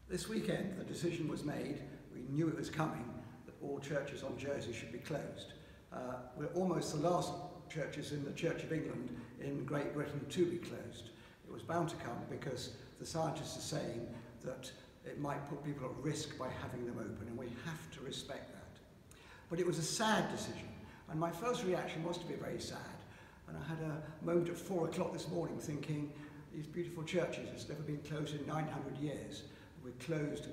This weekend, the decision was made, we knew it was coming, that all churches on Jersey should be closed. We're almost the last churches in the Church of England in Great Britain to be closed. It was bound to come because the scientists are saying that it might put people at risk by having them open, and we have to respect that. But it was a sad decision, and my first reaction was to be very sad. And I had a moment at 4 o'clock this morning thinking, these beautiful churches, it's never been closed in 900 years. We're closed.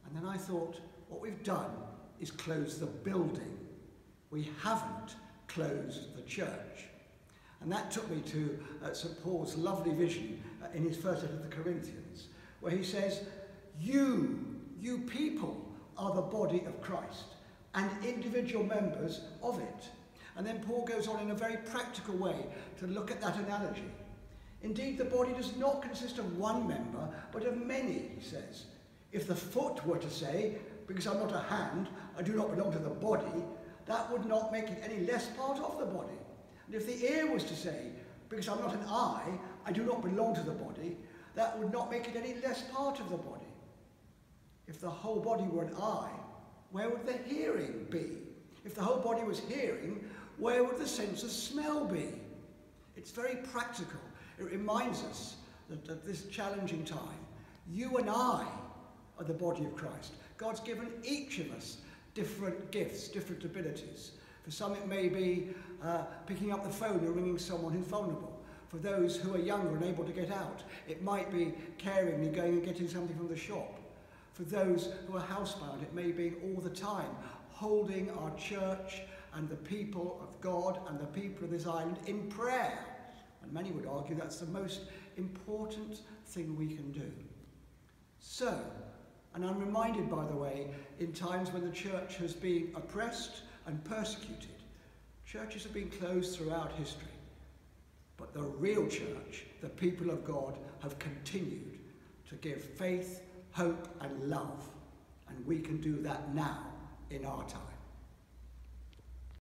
And then I thought, what we've done is close the building. We haven't closed the church. And that took me to St. Paul's lovely vision in his first letter to the Corinthians, where he says, you people are the body of Christ and individual members of it. And then Paul goes on in a very practical way to look at that analogy. Indeed, the body does not consist of one member, but of many, he says. If the foot were to say, because I'm not a hand, I do not belong to the body, that would not make it any less part of the body. And if the ear was to say, because I'm not an eye, I do not belong to the body, that would not make it any less part of the body. If the whole body were an eye, where would the hearing be? If the whole body was hearing, where would the sense of smell be? It's very practical. It reminds us that at this challenging time, you and I are the body of Christ. God's given each of us different gifts, different abilities. For some it may be picking up the phone and ringing someone who's vulnerable. For those who are younger and able to get out, it might be caring and going and getting something from the shop. For those who are housebound, it may be all the time holding our church and the people of God and the people of this island in prayer. And many would argue that's the most important thing we can do. So, and I'm reminded, by the way, in times when the church has been oppressed and persecuted, churches have been closed throughout history. But the real church, the people of God, have continued to give faith, hope and love. And we can do that now in our time.